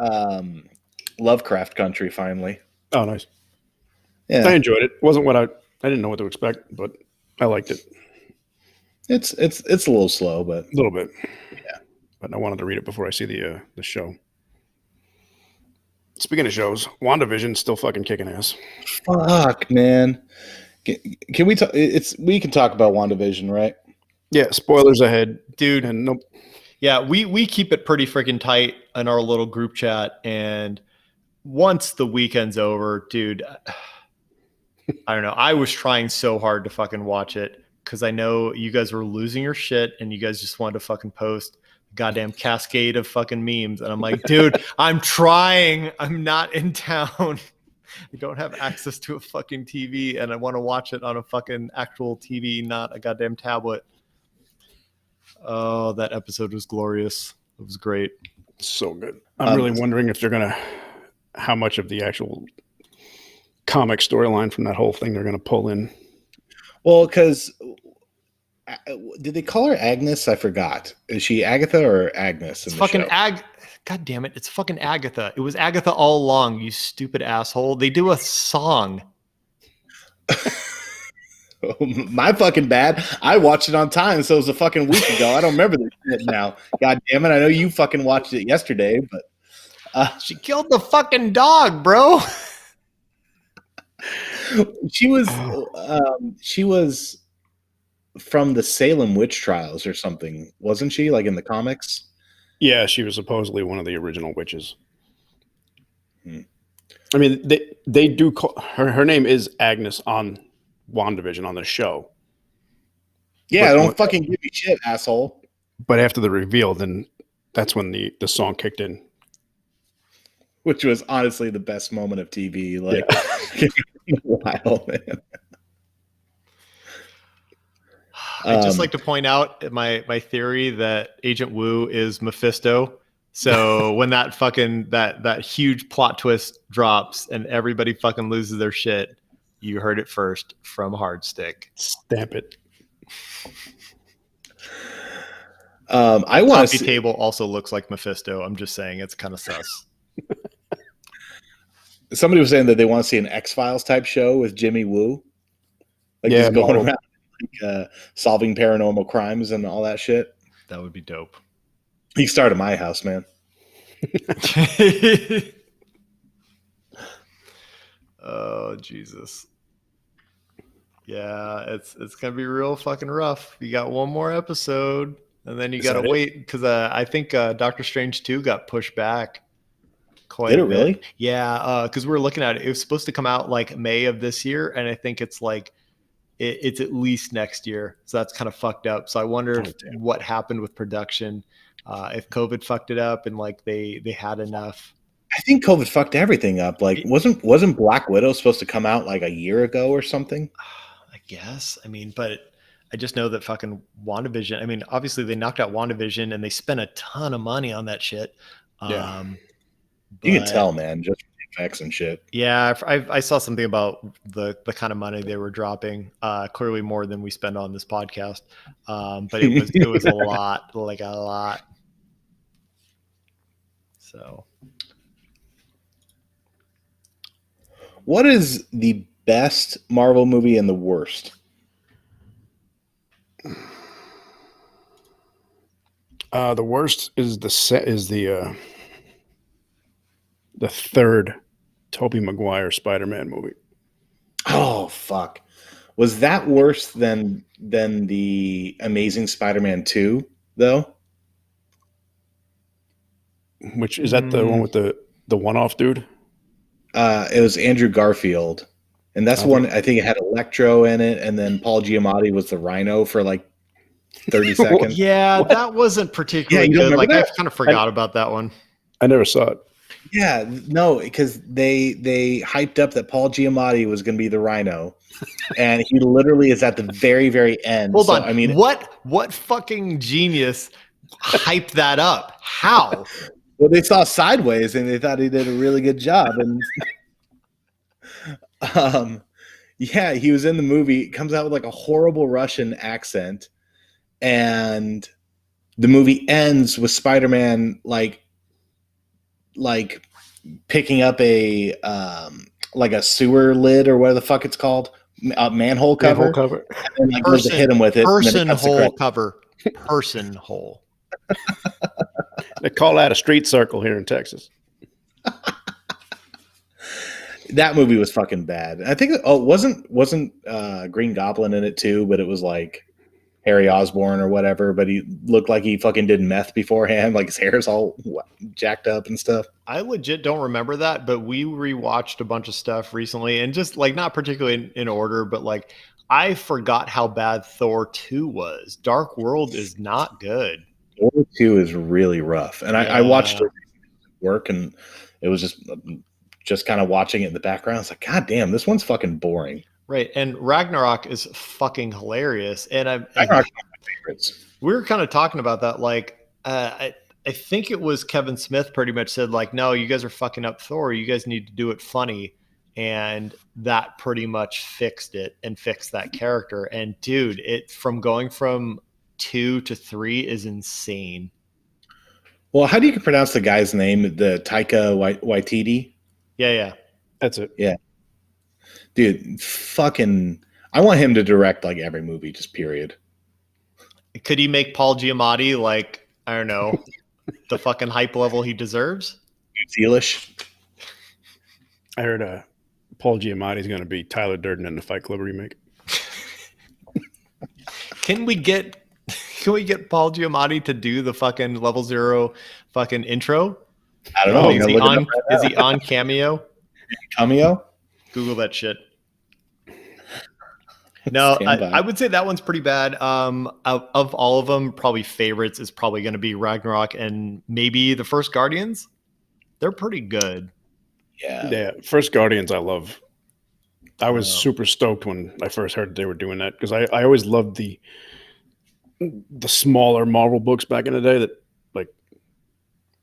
Lovecraft Country finally. Oh, nice. Yeah, I enjoyed it. It wasn't what I didn't know what to expect, but I liked it. It's a little slow, but A little bit. Yeah. But I wanted to read it before I see the show. Speaking of shows, WandaVision's still fucking kicking ass. fuck, man. Can we talk? We can talk about WandaVision, right? Yeah, spoilers ahead, Dude. And nope. Yeah, we keep it pretty freaking tight in our little group chat. And once the weekend's over, dude, I don't know. I was trying so hard to fucking watch it because I know you guys were losing your shit and you guys just wanted to fucking post a goddamn cascade of fucking memes. And I'm like, dude, I'm trying. I'm not in town. I don't have access to a fucking TV and I want to watch it on a fucking actual TV, not a goddamn tablet. Oh, that episode was glorious. It was great. So good. I'm really wondering if they're gonna, how much of the actual comic storyline from that whole thing they're gonna pull in. Well, because did they call her Agnes? I forgot. Is she Agatha or Agnes? It's fucking God damn it! It's fucking Agatha. It was Agatha all along. You stupid asshole. They do a song. My fucking bad. I watched it on time, so it was a fucking week ago. I don't remember this shit now. God damn it! I know you fucking watched it yesterday, but She killed the fucking dog, bro. she was from the Salem witch trials or something, wasn't she? Like in the comics. Yeah, she was supposedly one of the original witches. I mean, they do call her name is Agnes on WandaVision on the show. Yeah, don't fucking give me shit, asshole. But after the reveal, then that's when the song kicked in. Which was honestly the best moment of TV, like in a while, man. I'd just like to point out my theory that Agent Wu is Mephisto. So when that fucking that huge plot twist drops and everybody fucking loses their shit, you heard it first from Hardstick. Stamp it. I want to. Coffee table also looks like Mephisto. I'm just saying it's kind of sus. Somebody was saying that they want to see an X-Files type show with Jimmy Woo, like Yeah, he's going around like, solving paranormal crimes and all that shit. That would be dope. He started my house, man. Oh Jesus. Yeah, it's gonna be real fucking rough. You got one more episode, and then you gotta wait because I think Doctor Strange 2 got pushed back. Quite Did a it bit. really? Yeah, because we were looking at it. It was supposed to come out like May of this year, and I think it's like it's at least next year. So that's kind of fucked up. So I wonder what happened with production, if COVID fucked it up, and like they had enough. I think COVID fucked everything up. Like, wasn't Black Widow supposed to come out like a year ago or something? I guess. I mean, but I just know that fucking WandaVision. I mean, obviously they knocked out WandaVision and they spent a ton of money on that shit. Yeah. You can But- tell, man, just effects and shit. Yeah, I saw something about the kind of money they were dropping. Clearly more than we spend on this podcast. But it was a lot, like a lot. So, What is the best Marvel movie and the worst? The worst is the third Tobey Maguire Spider-Man movie. Oh fuck. Was that worse than the Amazing Spider-Man 2 though? Which is that the one with the one-off dude? It was Andrew Garfield. And that's the one I think it had Electro in it, and then Paul Giamatti was the Rhino for like 30 seconds. yeah, that wasn't particularly you don't good. remember Like, I that? kind of forgot about that one. I never saw it. Yeah, no, because they hyped up that Paul Giamatti was going to be the Rhino, and he literally is at the very, very end. Hold So, on. I mean, what fucking genius hyped that up? How? well, they saw Sideways and they thought he did a really good job, and yeah, he was in the movie. Comes out with like a horrible Russian accent, and the movie ends with Spider-Man like picking up a like a sewer lid or whatever the fuck it's called, a manhole cover, Manhole cover. and like goes to hit him with it. and then Person it cuts the hole credits. cover. Person hole. They call that a street circle here in Texas. That movie was fucking bad. I think wasn't Green Goblin in it too, but it was like Harry Osborn or whatever. But he looked like he fucking did meth beforehand. Like his hair's all jacked up and stuff. I legit don't remember that, but we rewatched a bunch of stuff recently, and just like not particularly in order, but like I forgot how bad Thor 2 was. Dark World is not good. Thor 2 is really rough, and I watched it at work, and it was just kind of watching it in the background. It's like, God damn, this one's fucking boring. Right, and Ragnarok is fucking hilarious, and Ragnarok's one of my favorites. we were kind of talking about that. Like, I think it was Kevin Smith pretty much said like, no, you guys are fucking up Thor. You guys need to do it funny, and that pretty much fixed it and fixed that character. And dude, it from going from 2 to 3 is insane. Well, how do you pronounce the guy's name? The Taika Waititi? Yeah. That's it. Dude, fucking, I want him to direct like every movie, just period. Could he make Paul Giamatti like, I don't know, the fucking hype level he deserves? Zealish. I heard Paul Giamatti's going to be Tyler Durden in the Fight Club remake. Can we get Paul Giamatti to do the fucking Level Zero fucking intro? I don't know. Is he on Cameo? Cameo? Google that shit. No, I would say that one's pretty bad. Of all of them, probably favorites is probably going to be Ragnarok and maybe the first Guardians. They're pretty good. Yeah. First Guardians I love. I was super stoked when I first heard they were doing that because I always loved the smaller Marvel books back in the day that like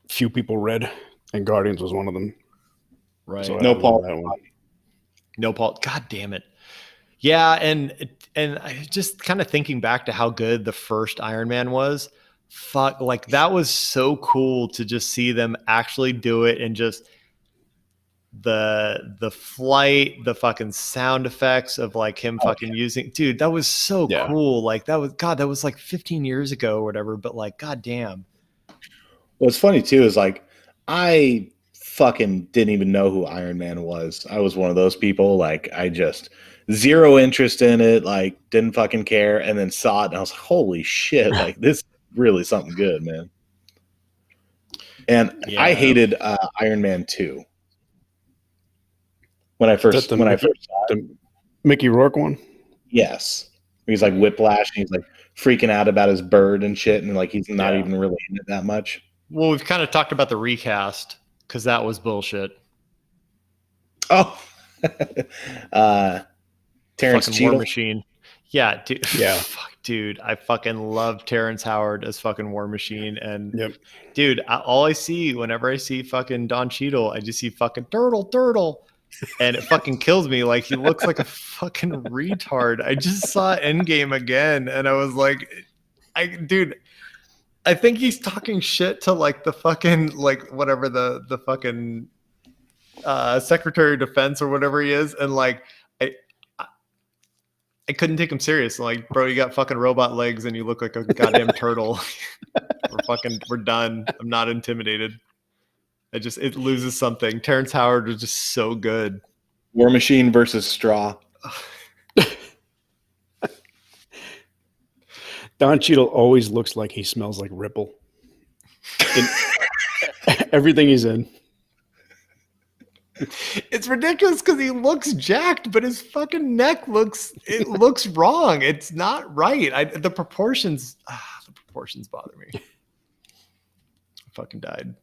few people read, and Guardians was one of them. Right. So No I Paul. love that one. No, Paul. God damn it. Yeah, and I just kind of thinking back to how good the first Iron Man was. Fuck, like that was so cool to just see them actually do it, and just the flight, the fucking sound effects of like him fucking using, dude, that was so cool. Like that was like 15 years ago or whatever, but like, god damn. What's funny too is like I fucking didn't even know who Iron Man was. I was one of those people, like I just zero interest in it, like didn't fucking care, and then saw it and I was like, holy shit, like this is really something good, man. And I hated Iron Man 2 when I first saw it. The Mickey Rourke one. Yes, he's like whiplash and he's like freaking out about his bird and shit, and like he's not even really in it that much. Well, we've kind of talked about the recast because that was bullshit. Oh, Terrence fucking War Cheadle. Machine. Yeah, dude. Yeah. Fuck, dude, I fucking love Terrence Howard as fucking War Machine. And Yep. dude, all I see whenever I see fucking Don Cheadle, I just see fucking turtle. And it fucking kills me. Like, he looks like a fucking retard. I just saw Endgame again, and I was like, dude, I think he's talking shit to like the fucking, like, whatever the fucking Secretary of Defense or whatever he is. And like, I couldn't take him serious. Like, bro, you got fucking robot legs and you look like a goddamn turtle. We're done. I'm not intimidated. It loses something. Terrence Howard was just so good. War Machine versus Straw. Don Cheadle always looks like he smells like Ripple. Everything he's in. It's ridiculous because he looks jacked, but his fucking neck looks wrong. It's not right. The proportions bother me. I fucking died.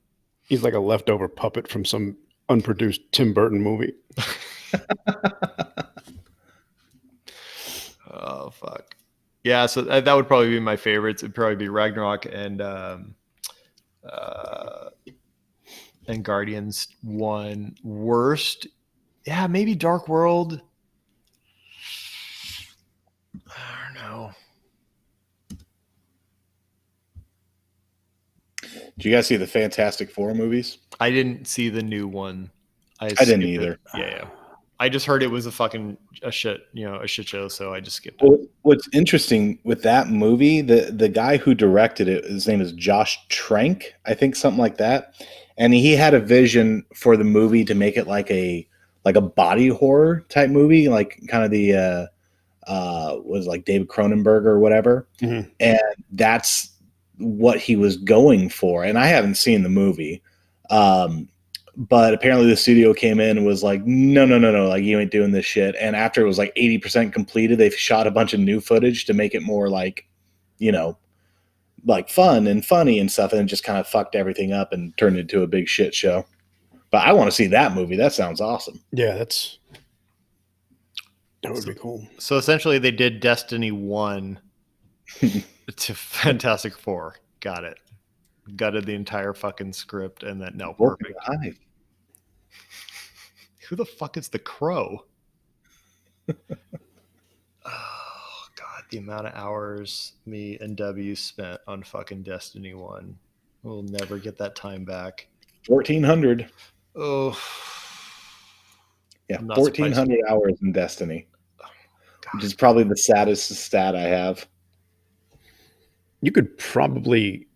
He's like a leftover puppet from some unproduced Tim Burton movie. Oh fuck. Yeah, so that would probably be my favorites. It'd probably be Ragnarok and Guardians 1. Worst, yeah, maybe Dark World. I don't know. Did you guys see the Fantastic Four movies? I didn't see the new one. I didn't skipped either. it. Yeah. I just heard it was a shit show, so I just skipped it. Well, what's interesting with that movie, the guy who directed it, his name is Josh Trank, I think, something like that. And he had a vision for the movie to make it like a body horror type movie, like kind of the was like David Cronenberg or whatever. Mm-hmm. And that's what he was going for. And I haven't seen the movie. But apparently the studio came in and was like, no, like, you ain't doing this shit. And after it was like 80% completed, they shot a bunch of new footage to make it more like, like fun and funny and stuff, and it just kind of fucked everything up and turned it into a big shit show. But I want to see that movie. That sounds awesome. Yeah, that would be cool. So essentially they did Destiny 1 to Fantastic Four. Got it. Gutted the entire fucking script and then perfect. Who the fuck is the Crow? Oh god, the amount of hours me and W spent on fucking Destiny 1. We'll never get that time back. 1,400. Oh. Yeah, 1,400 hours in Destiny. Oh, which is probably the saddest stat I have. You could probably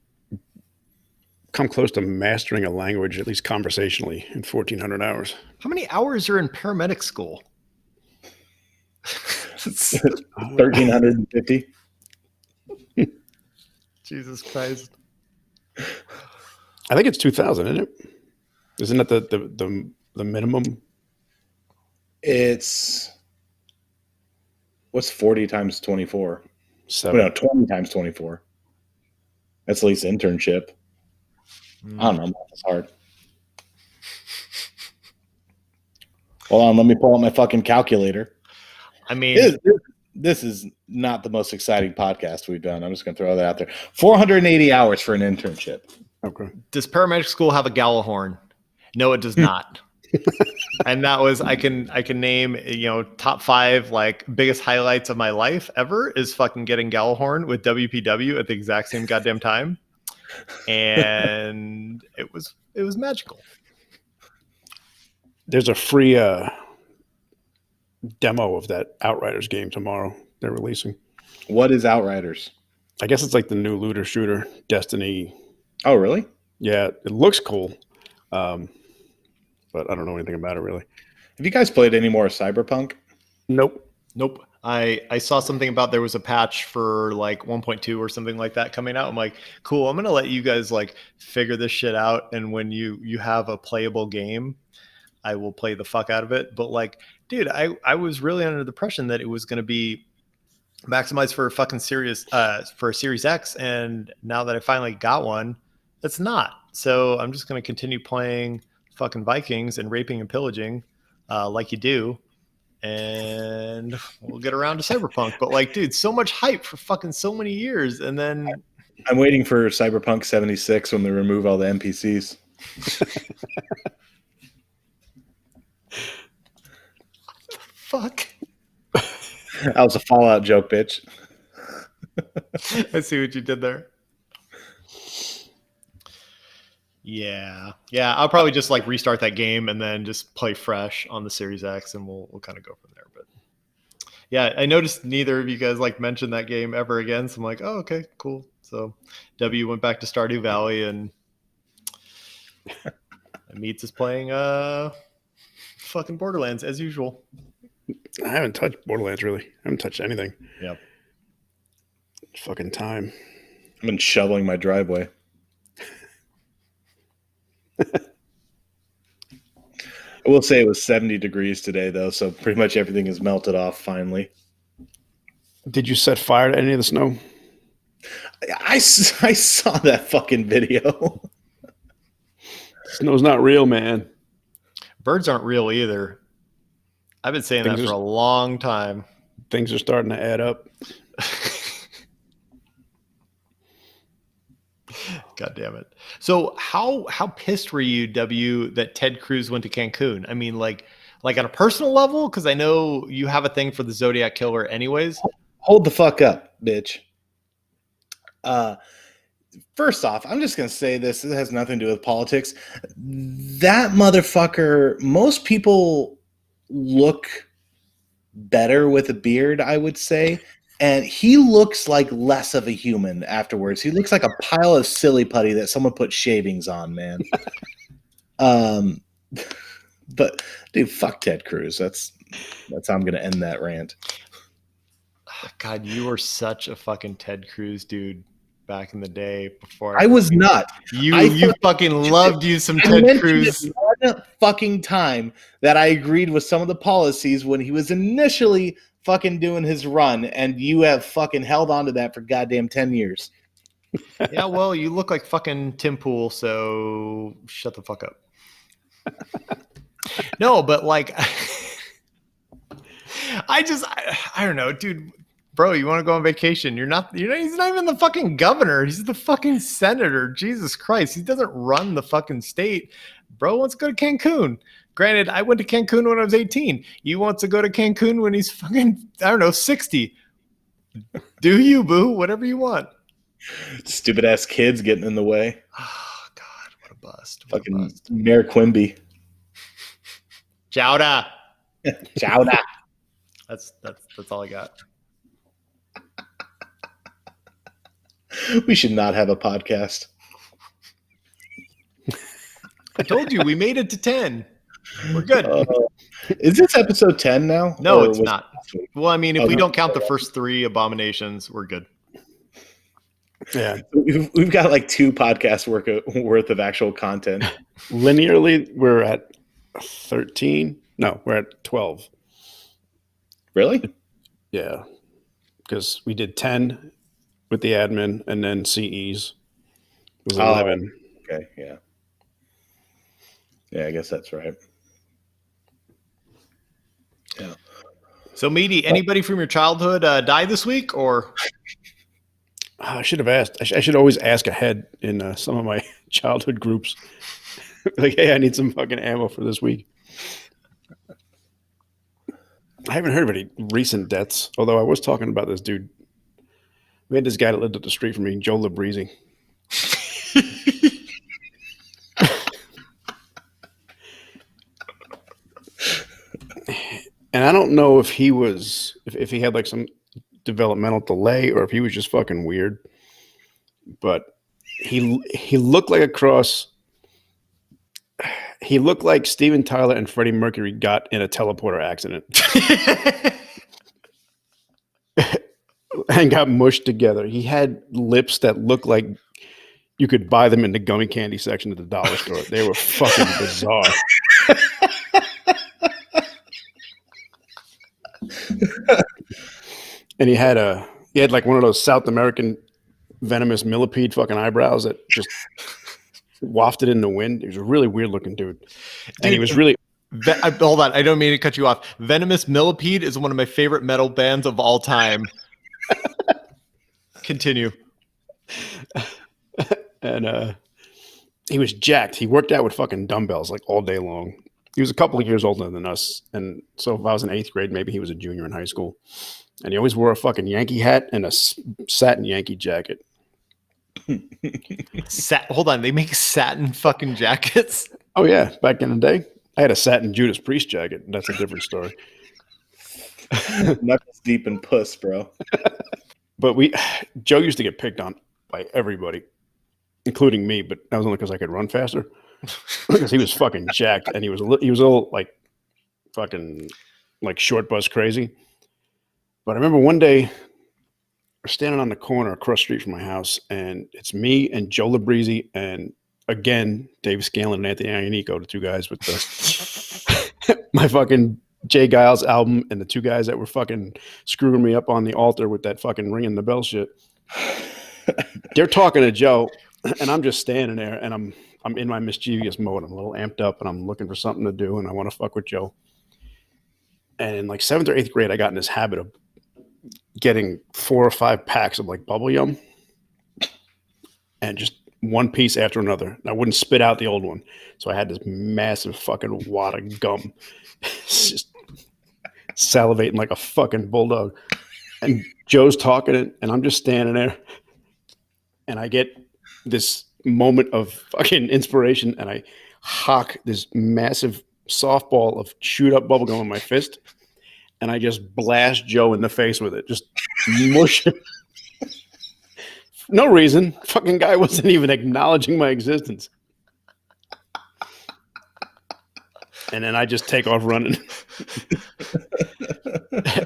come close to mastering a language, at least conversationally, in 1,400 hours. How many hours are in paramedic school? 1,350. Jesus Christ. I think it's 2,000, isn't it? Isn't that the minimum? It's what's 40 times 24? 7. No, 20 times 24. That's at least internship. I don't know. It's hard. Hold on, let me pull out my fucking calculator. I mean, this is not the most exciting podcast we've done. I'm just going to throw that out there. 480 hours for an internship. Okay. Does paramedic school have a Gallahorn? No, it does not. And that was I can name top 5 like biggest highlights of my life ever is fucking getting Gallahorn with WPW at the exact same goddamn time, and it was magical. There's a free demo of that Outriders game tomorrow. They're releasing. What is Outriders? I guess it's like the new looter shooter, Destiny. Oh, really? Yeah, it looks cool. But I don't know anything about it really. Have you guys played any more Cyberpunk? Nope. I saw something about there was a patch for like 1.2 or something like that coming out. I'm like, cool, I'm going to let you guys like figure this shit out. And when you have a playable game, I will play the fuck out of it. But like, dude, I was really under the impression that it was going to be maximized for a fucking for a Series X. And now that I finally got one, it's not. So I'm just going to continue playing fucking Vikings and raping and pillaging like you do. and we'll get around to Cyberpunk. But like, dude, so much hype for fucking so many years, and then I'm waiting for Cyberpunk 76 when they remove all the NPCs. fuck. That was a Fallout joke, bitch. I see what you did there. Yeah. I'll probably just like restart that game and then just play fresh on the Series X, and we'll kind of go from there. But yeah, I noticed neither of you guys like mentioned that game ever again. So I'm like, oh, okay, cool. So W went back to Stardew Valley, and Meats is playing fucking Borderlands as usual. I haven't touched Borderlands really. I haven't touched anything. Yep. Fucking time. I've been shoveling my driveway. I will say it was 70 degrees today, though, so pretty much everything is melted off finally. Did you set fire to any of the snow? I saw that fucking video. Snow's not real, man. Birds aren't real either. I've been saying that for a long time. Things are starting to add up. God damn it. So how pissed were you, W, that Ted Cruz went to Cancun? I mean, like on a personal level, because I know you have a thing for the Zodiac Killer anyways. Hold the fuck up, bitch. First off, I'm just going to say this. It has nothing to do with politics. That motherfucker, most people look better with a beard, I would say. And he looks like less of a human afterwards. He looks like a pile of silly putty that someone put shavings on, man. But dude, fuck Ted Cruz. That's how I'm gonna end that rant. God, you were such a fucking Ted Cruz dude back in the day. Before I was not. You fucking loved you some Ted Cruz. One fucking time that I agreed with some of the policies when he was initially fucking doing his run, and you have fucking held on to that for goddamn 10 years. Yeah, well, you look like fucking Tim Pool, so shut the fuck up. No, but like, I don't know, dude. Bro, you want to go on vacation? He's not even the fucking governor. He's the fucking senator. Jesus Christ. He doesn't run the fucking state. Bro wants to go to Cancun. Granted, I went to Cancun when I was 18. You want to go to Cancun when he's fucking, I don't know, 60. Do you, boo? Whatever you want. Stupid ass kids getting in the way. Oh, God. What a bust. Fucking Mayor Quimby. Chowda. Chowda. That's all I got. We should not have a podcast. I told you we made it to 10. We're good. Is this episode 10 now? No, it's not. Well, I mean, if we don't count the first 3 abominations, we're good. Yeah. We've got like 2 podcasts worth of actual content. Linearly, we're at 13. No, we're at 12. Really? Yeah. Because we did 10 with the admin, and then CEs was 11. Okay, yeah. Yeah, I guess that's right. Yeah. So, Meaty, anybody from your childhood die this week, or? I should have asked. I should always ask ahead in some of my childhood groups. Like, hey, I need some fucking ammo for this week. I haven't heard of any recent deaths, although I was talking about this dude. We had this guy that lived up the street from me, Joe Labreezy. And I don't know if he was, if he had like some developmental delay or if he was just fucking weird. But he looked like a cross. He looked like Steven Tyler and Freddie Mercury got in a teleporter accident. And got mushed together. He had lips that looked like you could buy them in the gummy candy section at the dollar store. They were fucking bizarre. And he had like one of those South American venomous millipede fucking eyebrows that just wafted in the wind. He was a really weird looking dude. And he was really Hold on, I don't mean to cut you off. Venomous Millipede is one of my favorite metal bands of all time. Continue. And he was jacked. He worked out with fucking dumbbells like all day long. He was a couple of years older than us. And so if I was in 8th grade, maybe he was a junior in high school. And he always wore a fucking Yankee hat and a satin Yankee jacket. Hold on, they make satin fucking jackets? Oh, yeah. Back in the day, I had a satin Judas Priest jacket. That's a different story. Knuckles deep in puss, bro. But Joe used to get picked on by everybody, including me, but that was only because I could run faster. Because he was fucking jacked, and he was a little like fucking like short bus crazy. But I remember one day we're standing on the corner across the street from my house, and it's me and Joe Labrizzi and again Dave Scanlon and Anthony Ionico, the two guys with the my fucking Jay Giles album, and the two guys that were fucking screwing me up on the altar with that fucking ringing the bell shit. They're talking to Joe, and I'm just standing there, and I'm in my mischievous mode. I'm a little amped up, and I'm looking for something to do, and I want to fuck with Joe. And in like 7th or 8th grade, I got in this habit of getting 4 or 5 packs of like bubble yum, and just one piece after another. And I wouldn't spit out the old one, so I had this massive fucking wad of gum, just salivating like a fucking bulldog. And Joe's talking it, and I'm just standing there, and I get this moment of fucking inspiration, and I hock this massive softball of chewed up bubblegum in my fist, and I just blast Joe in the face with it. Just mush him. No reason. Fucking guy wasn't even acknowledging my existence. And then I just take off running.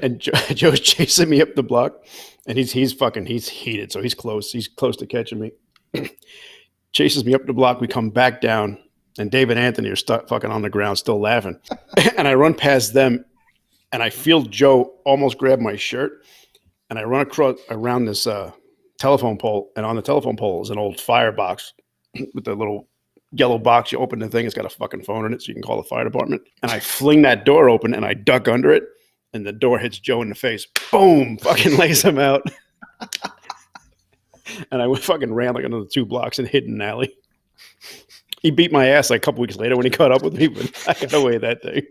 And Joe's chasing me up the block, and he's heated, so he's close to catching me. Chases me up the block. We come back down, and Dave and Anthony are stuck fucking on the ground, still laughing. And I run past them, and I feel Joe almost grab my shirt, and I run around this telephone pole, and on the telephone pole is an old firebox with the little yellow box. You open the thing, it's got a fucking phone in it, so you can call the fire department. And I fling that door open, and I duck under it, and the door hits Joe in the face. Boom! Fucking lays him out. And I fucking ran like another 2 blocks and hid in an alley. He beat my ass like a couple weeks later when he caught up with me, but I got away that day.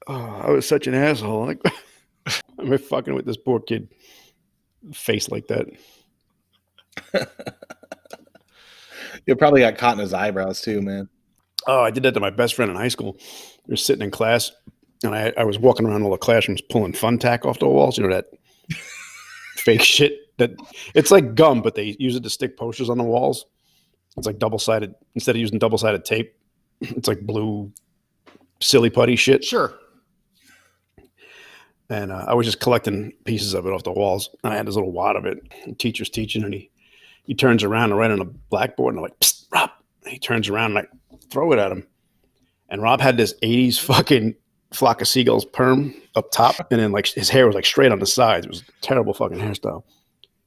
Oh, I was such an asshole. Like, I'm fucking with this poor kid face like that. You probably got caught in his eyebrows too, man. Oh, I did that to my best friend in high school. We were sitting in class, and I was walking around all the classrooms pulling fun tack off the walls. You know, that fake shit that it's like gum, but they use it to stick posters on the walls. It's like double-sided. Instead of using double-sided tape, it's like blue silly putty shit. Sure. And I was just collecting pieces of it off the walls. And I had this little wad of it. The teacher's teaching, and he turns around and right on the blackboard, and I'm like, "Psst, Rob." And he turns around, and I throw it at him. And Rob had this 80s fucking Flock of Seagulls perm up top, and then like his hair was like straight on the sides. It was a terrible fucking hairstyle.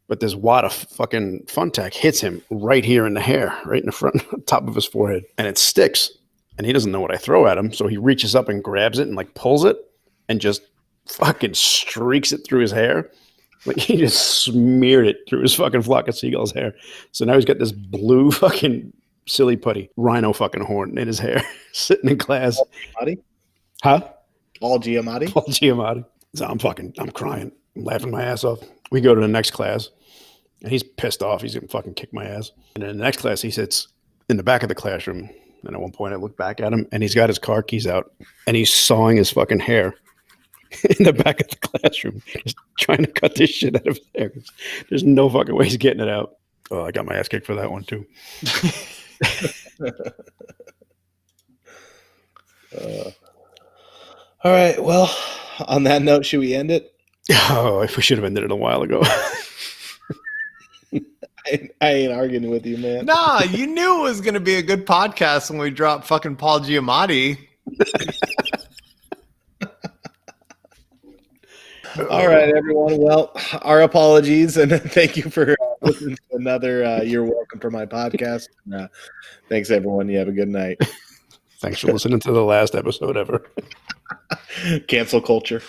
But this wad of fucking fun tack hits him right here in the hair, right in the front, top of his forehead. And it sticks. And he doesn't know what I throw at him. So he reaches up and grabs it and like pulls it and just fucking streaks it through his hair. Like he just smeared it through his fucking Flock of Seagulls hair. So now he's got this blue fucking silly putty rhino fucking horn in his hair sitting in class. Giamatti? Huh? Paul Giamatti? Paul Giamatti. So I'm crying. I'm laughing my ass off. We go to the next class, and he's pissed off. He's going to fucking kick my ass. And in the next class, he sits in the back of the classroom. And at one point, I look back at him, and he's got his car keys out, and he's sawing his fucking hair in the back of the classroom, just trying to cut this shit out of his hair. There's no fucking way he's getting it out. Oh, I got my ass kicked for that one, too. All right. Well, on that note, should we end it? Oh, we should have ended it a while ago. I ain't arguing with you, man. Nah, you knew it was going to be a good podcast when we dropped fucking Paul Giamatti. All right, everyone. Well, our apologies, and thank you for listening to another You're Welcome for my podcast. Thanks, everyone. You have a good night. Thanks for listening to the last episode ever. Cancel culture.